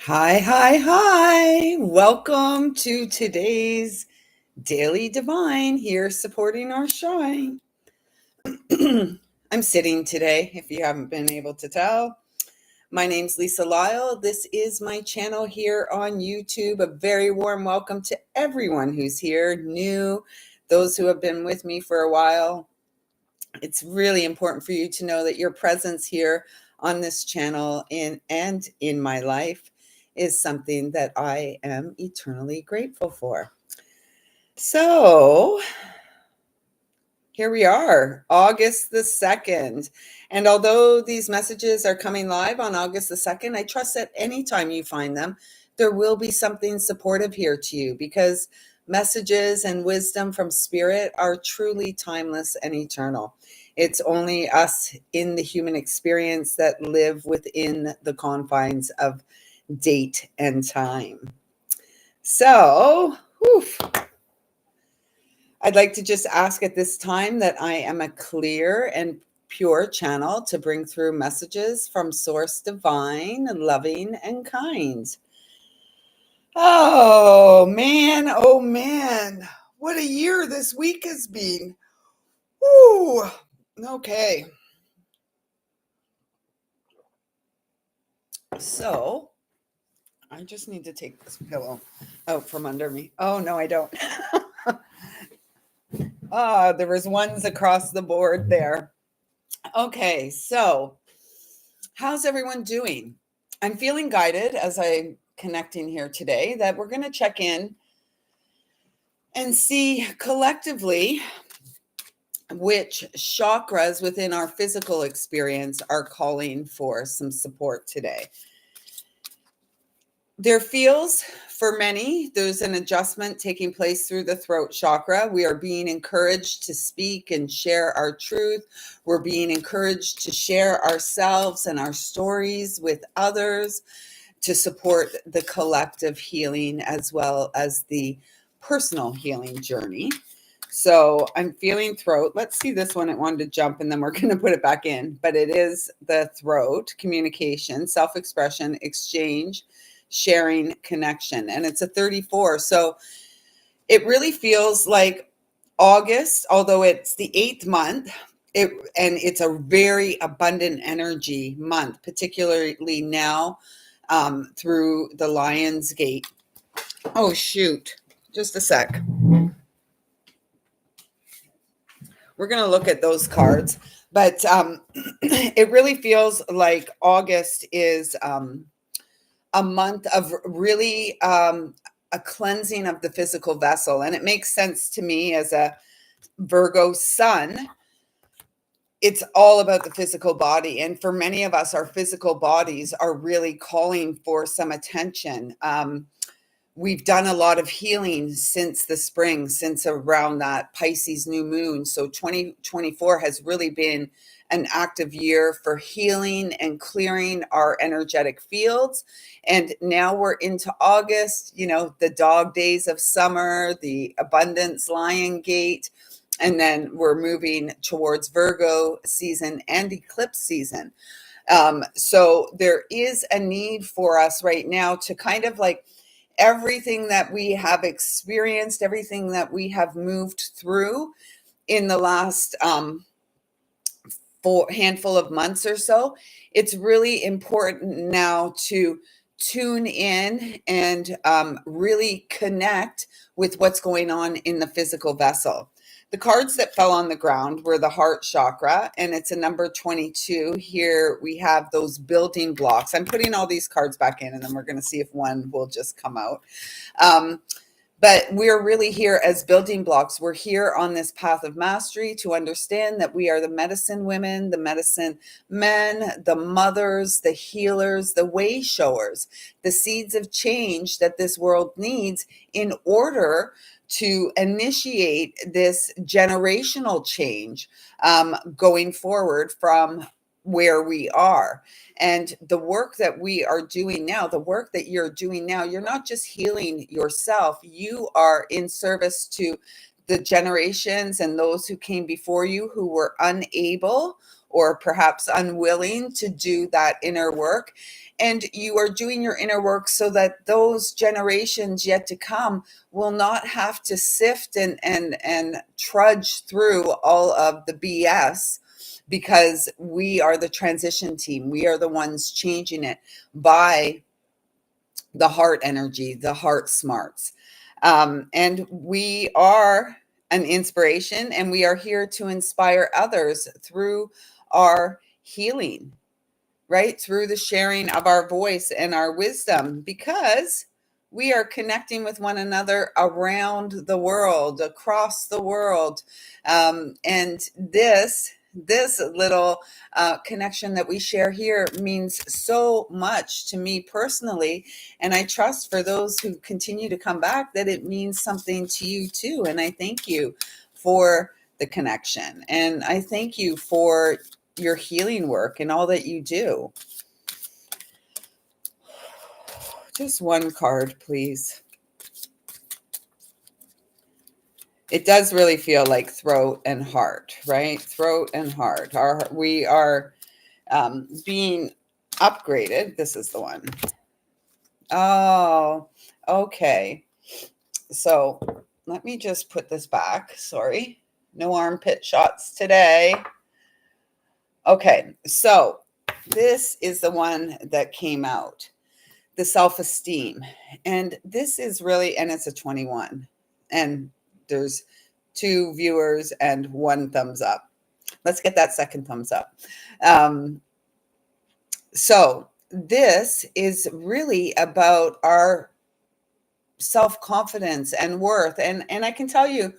Hi, hi, hi. Welcome to today's Daily Divine here supporting our shine. I'm sitting today, if you haven't been able to tell. My name's Lisa Lyle. This is my channel here on YouTube. A very warm welcome to everyone who's here, new, those who have been with me for a while. It's really important for you to know that your presence here on this channel and in my life is something that I am eternally grateful for. So here we are, August the 2nd. And although these messages are coming live on August the 2nd, I trust that anytime you find them, there will be something supportive here to you, because messages and wisdom from spirit are truly timeless and eternal. It's only us in the human experience that live within the confines of date and time. So, I'd like to just ask at this time that I am a clear and pure channel to bring through messages from Source Divine, loving and kind. Oh man, what a year this week has been. Woo. Okay. So I just need to take this pillow out from under me. Oh, no, I don't. There was ones across the board there. Okay, so how's everyone doing? I'm feeling guided as I'm connecting here today that we're going to check in and see collectively which chakras within our physical experience are calling for some support today. There feels, for many, there's an adjustment taking place through the throat chakra. We are being encouraged to speak and share our truth. We're being encouraged to share ourselves and our stories with others to support the collective healing as well as the personal healing journey. So I'm feeling throat. Let's see this one. It wanted to jump and then we're going to put it back in. But it is the throat, communication, self-expression, exchange, sharing, connection. And it's a 34. So it really feels like August, although it's the 8th month, and it's a very abundant energy month, particularly now through the Lion's Gate. Oh, shoot. Just a sec. We're going to look at those cards. But it really feels like August is a month of really a cleansing of the physical vessel. And it makes sense to me as a Virgo sun. It's all about the physical body. And for many of us, our physical bodies are really calling for some attention. We've done a lot of healing since the spring, since around that Pisces new moon. So 2024 has really been an active year for healing and clearing our energetic fields. And now we're into August, the dog days of summer, the abundance lion gate. And then we're moving towards Virgo season and eclipse season. So there is a need for us right now to kind of like everything that we have experienced, everything that we have moved through in the last handful of months or so, it's really important now to tune in and really connect with what's going on in the physical vessel. The cards that fell on the ground were the heart chakra, and it's a number 22. Here we have those building blocks. I'm putting all these cards back in, and then we're going to see if one will just come out. But we're really here as building blocks. We're here on this path of mastery to understand that we are the medicine women, the medicine men, the mothers, the healers, the way showers, the seeds of change that this world needs in order to initiate this generational change going forward from where we are. And the work that we are doing now, the work that you're doing now, you're not just healing yourself, you are in service to the generations and those who came before you who were unable or perhaps unwilling to do that inner work. And you are doing your inner work so that those generations yet to come will not have to sift and trudge through all of the BS, because we are the transition team. We are the ones changing it by the heart energy, the heart smarts. And we are an inspiration, and we are here to inspire others through our healing, right? Through the sharing of our voice and our wisdom, because we are connecting with one another around the world, across the world. And this little connection that we share here means so much to me personally. And I trust for those who continue to come back that it means something to you too. And I thank you for the connection. And I thank you for your healing work and all that you do. Just one card, please. It does really feel like throat and heart, right? Throat and heart. We are being upgraded. This is the one. Oh, okay. So let me just put this back. Sorry. No armpit shots today. Okay. So this is the one that came out. The self-esteem. And this is really, and it's a 21. And there's 2 viewers and 1 thumbs up. Let's get that second thumbs up. So this is really about our self-confidence and worth. And I can tell you,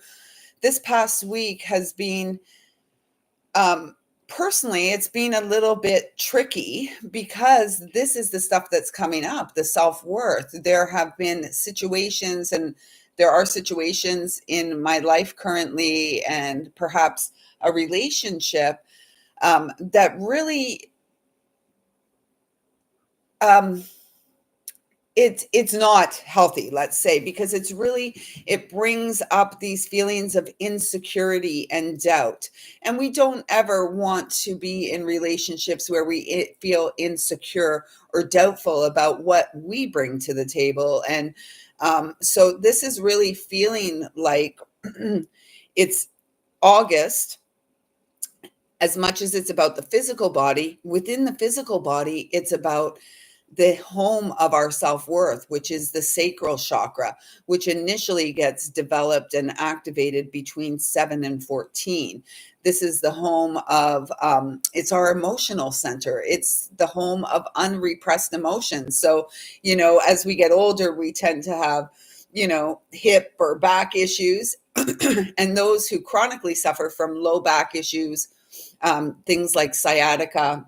this past week has been, personally, it's been a little bit tricky, because this is the stuff that's coming up, the self-worth. There have been situations, and there are situations in my life currently, and perhaps a relationship, that really, it's not healthy, let's say, because it brings up these feelings of insecurity and doubt. And we don't ever want to be in relationships where we feel insecure or doubtful about what we bring to the table. And so this is really feeling like it's August. As much as it's about the physical body, within the physical body, it's about the home of our self-worth, which is the sacral chakra, which initially gets developed and activated between 7 and 14. This is the home of, it's our emotional center. It's the home of unrepressed emotions. So, as we get older, we tend to have, hip or back issues. And those who chronically suffer from low back issues, things like sciatica,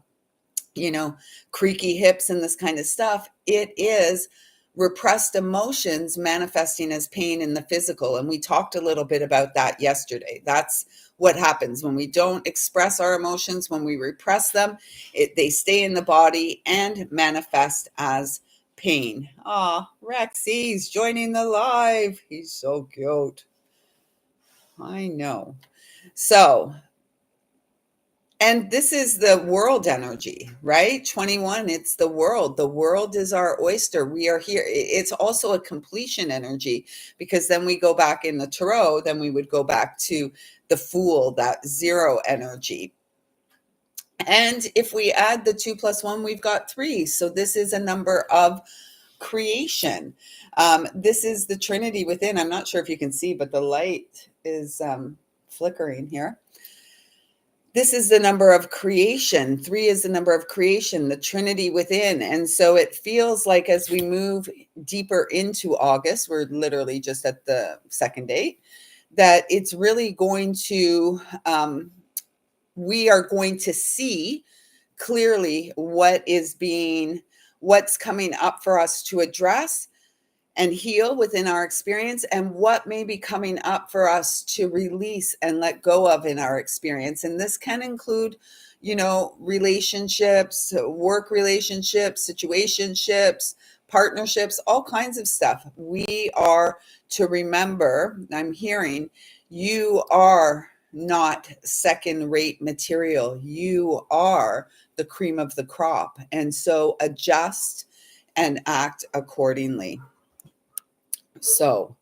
creaky hips and this kind of stuff, it is repressed emotions manifesting as pain in the physical. And we talked a little bit about that yesterday. That's what happens when we don't express our emotions, when we repress them, they stay in the body and manifest as pain. Rexy's joining the live. He's so cute. I know. So, and this is the world energy, right? 21, it's the world. The world is our oyster. We are here. It's also a completion energy, because then we go back in the tarot, then we would go back to the Fool, that 0 energy. And if we add the 2 + 1, we've got 3. So this is a number of creation. This is the Trinity within. I'm not sure if you can see, but the light is flickering here. This is the number of creation. 3 is the number of creation, the Trinity within. And so it feels like as we move deeper into August, we're literally just at the second date, that it's really going to, we are going to see clearly what's coming up for us to address and heal within our experience, and what may be coming up for us to release and let go of in our experience. And this can include, relationships, work relationships, situationships, partnerships, all kinds of stuff. We are to remember, I'm hearing, you are not second-rate material. You are the cream of the crop. And so adjust and act accordingly. So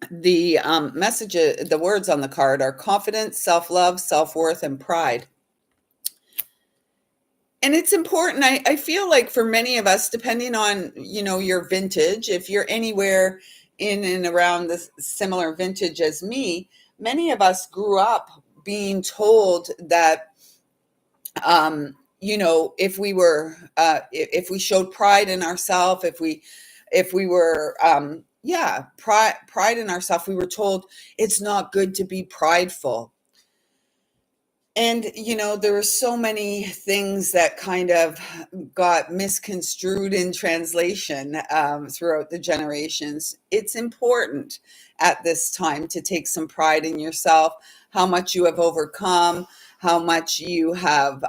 the message, the words on the card are confidence, self-love, self-worth, and pride. And it's important. I feel like for many of us, depending on, your vintage, if you're anywhere in and around the similar vintage as me, many of us grew up being told that, if we were, if we showed pride in ourselves, if we were, pride in ourselves, we were told it's not good to be prideful. And, there were so many things that kind of got misconstrued in translation throughout the generations. It's important at this time to take some pride in yourself, how much you have overcome, how much you have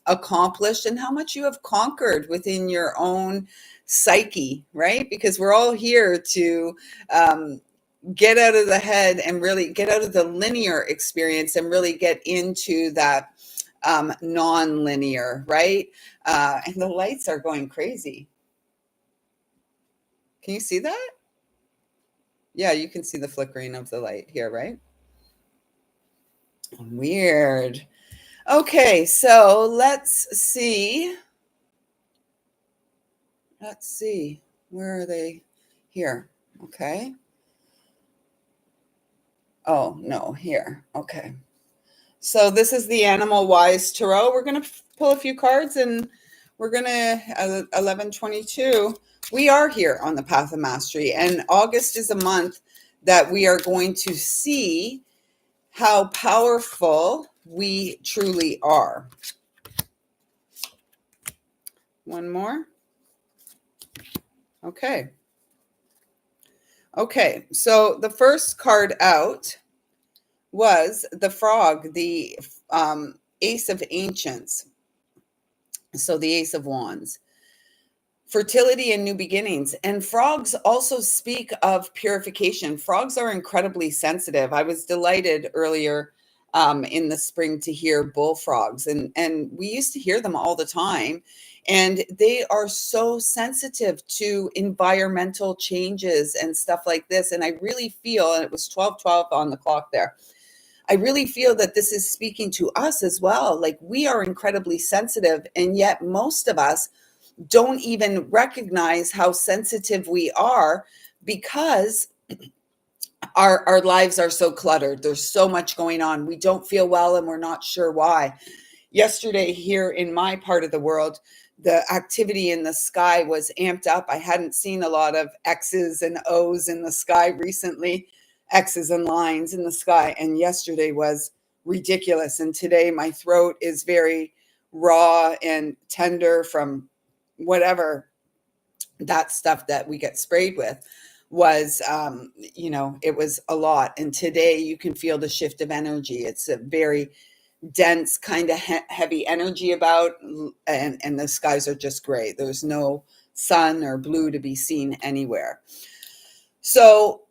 accomplished, and how much you have conquered within your own psyche, right? Because we're all here to get out of the head and really get out of the linear experience and really get into that non-linear, right? And the lights are going crazy. Can you see that? Yeah, you can see the flickering of the light here, right? Weird. Okay, so let's see. Where are they? Here. Okay. Oh, no, here. Okay. So this is the Animal Wise Tarot. We're going to pull a few cards and we're going to, 1122. We are here on the Path of Mastery, and August is a month that we are going to see how powerful we truly are. One more. Okay. Okay, so the first card out was the Frog, the Ace of Ancients. So the Ace of Wands. Fertility and new beginnings. And frogs also speak of purification. Frogs are incredibly sensitive. I was delighted earlier in the spring to hear bullfrogs, and we used to hear them all the time. And they are so sensitive to environmental changes and stuff like this. And I really feel, and it was 12:12 on the clock there, I really feel that this is speaking to us as well. Like, we are incredibly sensitive, and yet most of us don't even recognize how sensitive we are because our lives are so cluttered. There's so much going on. We don't feel well and we're not sure why. Yesterday here in my part of the world, the activity in the sky was amped up. I hadn't seen a lot of X's and O's in the sky recently, X's and lines in the sky. And yesterday was ridiculous. And today my throat is very raw and tender from whatever that stuff that we get sprayed with was, it was a lot. And today you can feel the shift of energy. It's a very dense kind of heavy energy about, and the skies are just gray. There's no sun or blue to be seen anywhere. So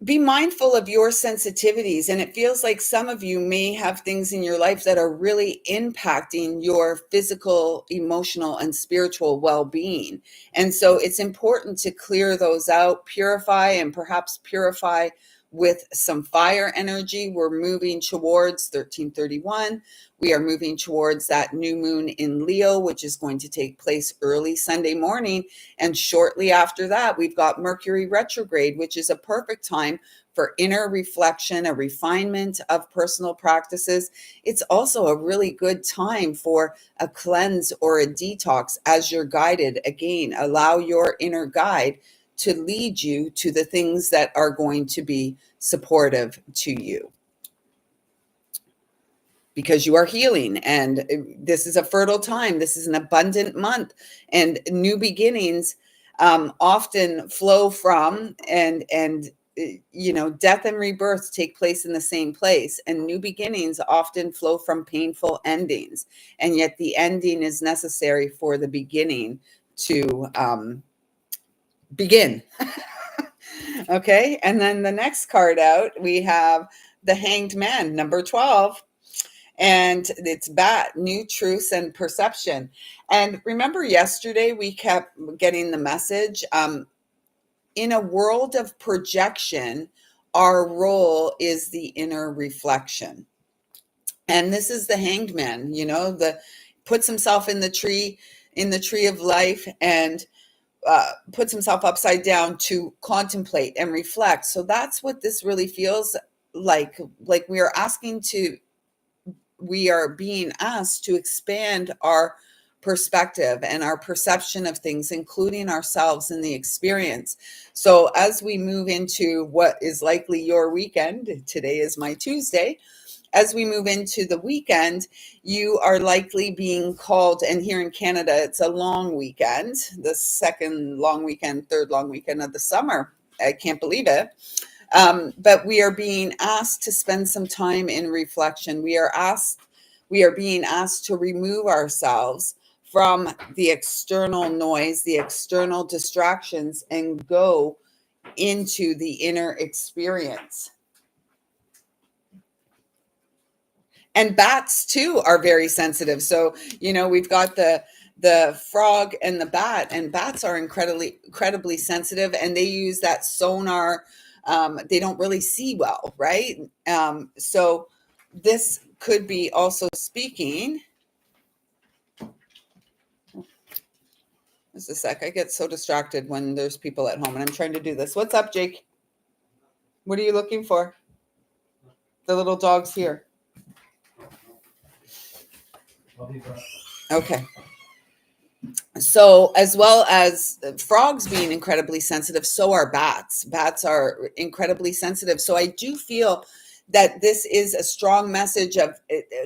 be mindful of your sensitivities. And it feels like some of you may have things in your life that are really impacting your physical, emotional, and spiritual well-being. And so it's important to clear those out, purify, and perhaps purify with some fire energy. We're moving towards 1331. We are moving towards that new moon in Leo, which is going to take place early Sunday morning. And shortly after that, we've got Mercury retrograde, which is a perfect time for inner reflection, a refinement of personal practices. It's also a really good time for a cleanse or a detox as you're guided. Again, allow your inner guide to lead you to the things that are going to be supportive to you, because you are healing, and this is a fertile time. This is an abundant month, and new beginnings often flow from, and death and rebirth take place in the same place, and new beginnings often flow from painful endings, and yet the ending is necessary for the beginning to begin. Okay. And then the next card out, we have the Hanged Man, number 12. And it's bat, new truths and perception. And remember, yesterday we kept getting the message, in a world of projection, our role is the inner reflection. And this is the Hanged Man, the puts himself in the tree of life, and puts himself upside down to contemplate and reflect. So that's what this really feels like. Like we are being asked to expand our perspective and our perception of things, including ourselves in the experience. So as we move into what is likely your weekend, today is my Tuesday. As we move into the weekend, you are likely being called, and here in Canada, it's a long weekend, the second long weekend, third long weekend of the summer. I can't believe it. But we are being asked to spend some time in reflection. We are being asked to remove ourselves from the external noise, the external distractions, and go into the inner experience. And bats too are very sensitive. So, we've got the frog and the bat, and bats are incredibly sensitive, and they use that sonar. They don't really see well, right? So this could be also speaking. Just a sec. I get so distracted when there's people at home and I'm trying to do this. What's up, Jake? What are you looking for? The little dog's here. Okay. So, as well as frogs being incredibly sensitive, so are bats. Bats are incredibly sensitive. So, I do feel that this is a strong message of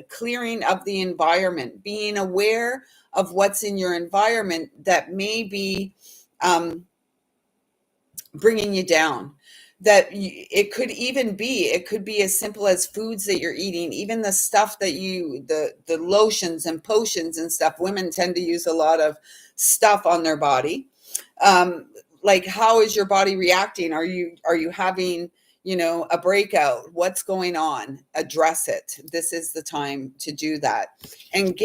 clearing of the environment, being aware of what's in your environment that may be bringing you down. It could be as simple as foods that you're eating, even the stuff that the lotions and potions and stuff. Women tend to use a lot of stuff on their body. Like, how is your body reacting? Are you having a breakout? What's going on? Address it. This is the time to do that. And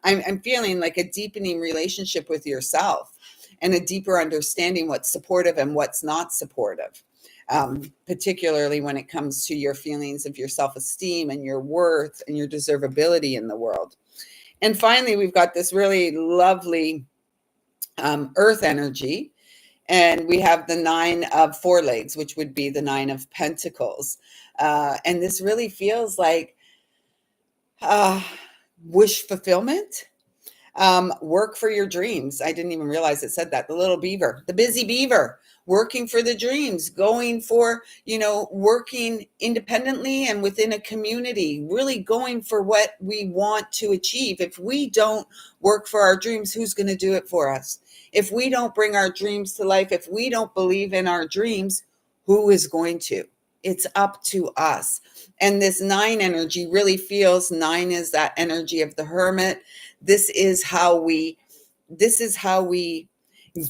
I'm feeling like a deepening relationship with yourself, and a deeper understanding what's supportive and what's not supportive, particularly when it comes to your feelings of your self-esteem and your worth and your deservability in the world. And finally, we've got this really lovely earth energy, and we have the 9 of forelegs, which would be the 9 of pentacles. And this really feels like wish fulfillment. Work for your dreams. I didn't even realize it said that. The little beaver, the busy beaver, working for the dreams, going for, working independently and within a community, really going for what we want to achieve. If we don't work for our dreams, who's going to do it for us? If we don't bring our dreams to life, if we don't believe in our dreams, who is going to? It's up to us. And this 9 energy really feels, 9 is that energy of the hermit. This is how we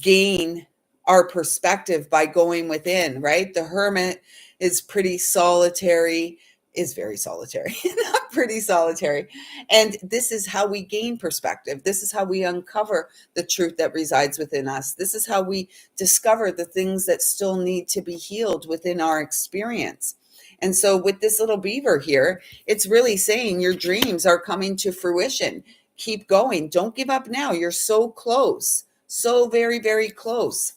gain our perspective, by going within, right? The hermit is very solitary, not pretty solitary. And this is how we gain perspective. This is how we uncover the truth that resides within us. This is how we discover the things that still need to be healed within our experience. And so with this little beaver here, it's really saying your dreams are coming to fruition. Keep going. Don't give up now. You're so close. So very, very close.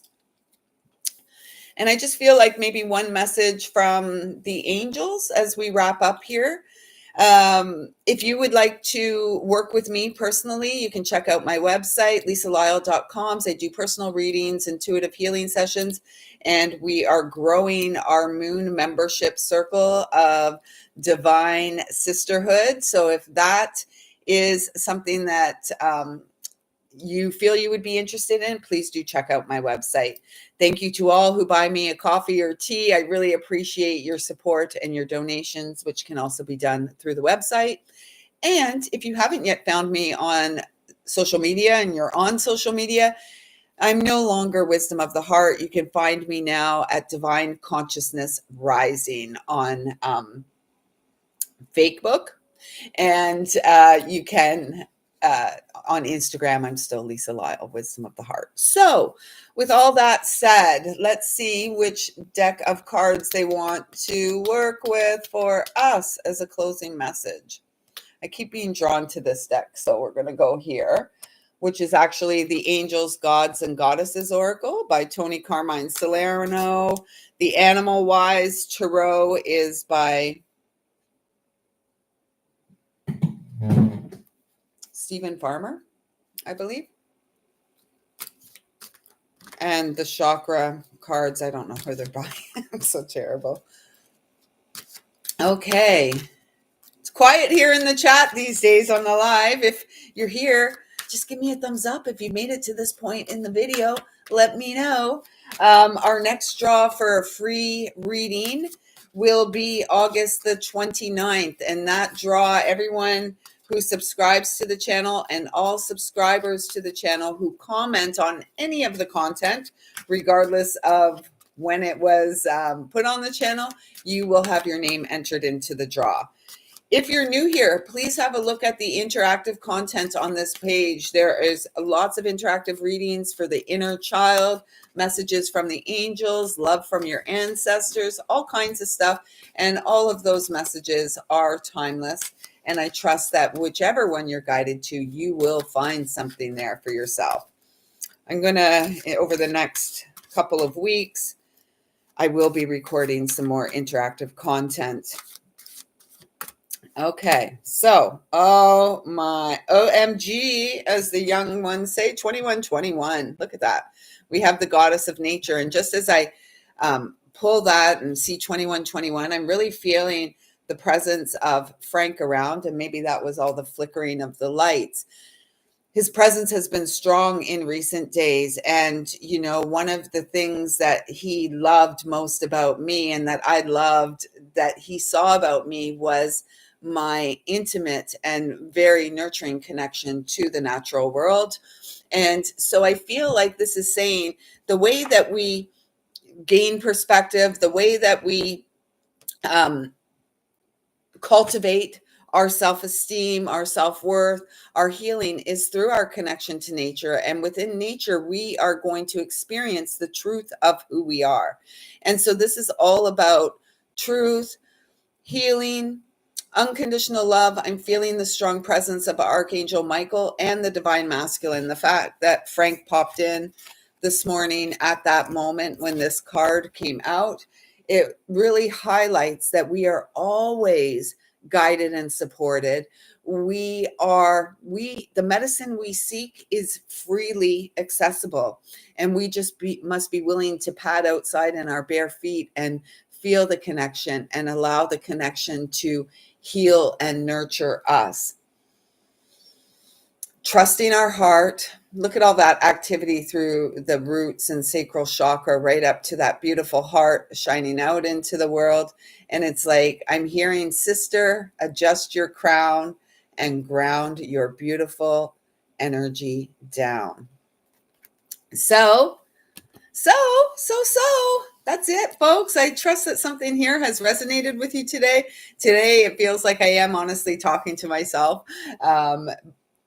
And I just feel like maybe one message from the angels as we wrap up here. If you would like to work with me personally, you can check out my website, lisalyle.com. I do personal readings, intuitive healing sessions, and we are growing our moon membership circle of divine sisterhood. So if that is something that you feel you would be interested in, please do check out my website. Thank you to all who buy me a coffee or tea. I really appreciate your support and your donations, which can also be done through the website. And if you haven't yet found me on social media and you're on social media, I'm no longer Wisdom of the Heart. You can find me now at Divine Consciousness Rising on Facebook. And you can on Instagram, I'm still Lisa Lyle, Wisdom of the Heart. So with all that said, let's see which deck of cards they want to work with for us as a closing message. I keep being drawn to this deck, so we're going to go here, which is actually the Angels, Gods, and Goddesses Oracle by Tony Carmine Salerno. The Animal Wise Tarot is by Stephen Farmer, I believe. And the chakra cards, I don't know who they're by. I'm so terrible. Okay. It's quiet here in the chat these days on the live. If you're here, just give me a thumbs up. If you made it to this point in the video, let me know. Our next draw for a free reading will be August the 29th. And that draw, everyone who subscribes to the channel and all subscribers to the channel who comment on any of the content, regardless of when it was put on the channel, you will have your name entered into the draw. If you're new here, please have a look at the interactive content on this page. There is lots of interactive readings for the inner child, messages from the angels, love from your ancestors, all kinds of stuff. And all of those messages are timeless. And I trust that whichever one you're guided to, you will find something there for yourself. I'm going to, over the next couple of weeks, I will be recording some more interactive content. Okay, so, oh my, OMG, as the young ones say, 2121. Look at that. We have the goddess of nature. And just as I pull that and see 2121, I'm really feeling the presence of Frank around. And maybe that was all the flickering of the lights. His presence has been strong in recent days. And, you know, one of the things that he loved most about me and that I loved that he saw about me was my intimate and very nurturing connection to the natural world. And so I feel like this is saying the way that we gain perspective, the way that we cultivate our self-esteem, our self-worth, our healing is through our connection to nature. And within nature, we are going to experience the truth of who we are. And so this is all about truth, healing, unconditional love. I'm feeling the strong presence of Archangel Michael and the Divine Masculine. The fact that Frank popped in this morning at that moment when this card came out, it really highlights that we are always guided and supported. The medicine we seek is freely accessible, and we just must be willing to pad outside in our bare feet and feel the connection and allow the connection to heal and nurture us. Trusting our heart. Look at all that activity through the roots and sacral chakra right up to that beautiful heart shining out into the world. And it's like, I'm hearing, sister, adjust your crown and ground your beautiful energy down. So that's it, folks. I trust that something here has resonated with you today. Today, it feels like I am honestly talking to myself.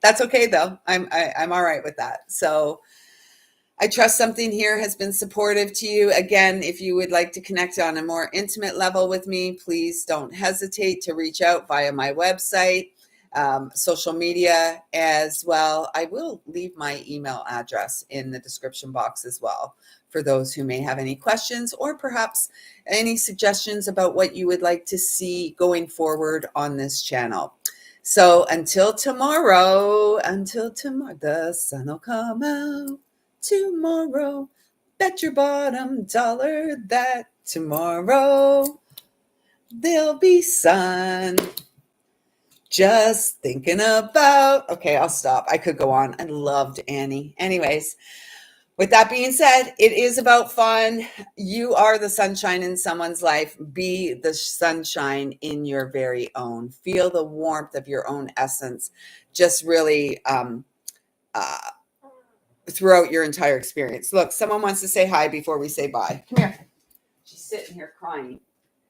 That's okay, though. I'm all right with that. So I trust something here has been supportive to you. Again, if you would like to connect on a more intimate level with me, please don't hesitate to reach out via my website, social media as well. I will leave my email address in the description box as well for those who may have any questions or perhaps any suggestions about what you would like to see going forward on this channel. So until tomorrow, the sun will come out tomorrow. Bet your bottom dollar that tomorrow there'll be sun. Just thinking about, okay, I'll stop. I could go on. I loved Annie. Anyways, with that being said, it is about fun. You are the sunshine in someone's life. Be the sunshine in your very own. Feel the warmth of your own essence. Just really throughout your entire experience. Look, someone wants to say hi before we say bye. Come here. She's sitting here crying.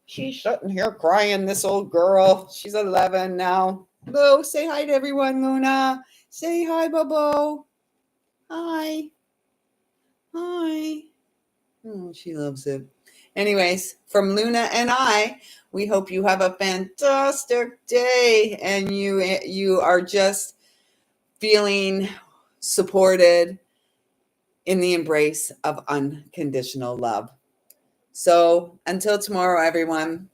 She's sitting here crying, this old girl. She's 11 now. Boo, say hi to everyone, Luna. Say hi, Bobo. Hi. Hi. Oh, she loves it. Anyways, from Luna and I, we hope you have a fantastic day and you are just feeling supported in the embrace of unconditional love. So until tomorrow, everyone,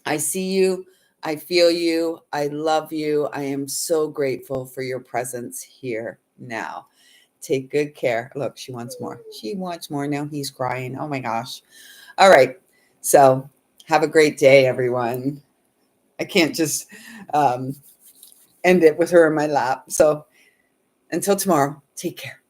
I see you. I feel you. I love you. I am so grateful for your presence here now. Take good care. Look, she wants more. She wants more. Now he's crying. Oh my gosh. All right. So have a great day, everyone. I can't just end it with her in my lap. So until tomorrow, take care.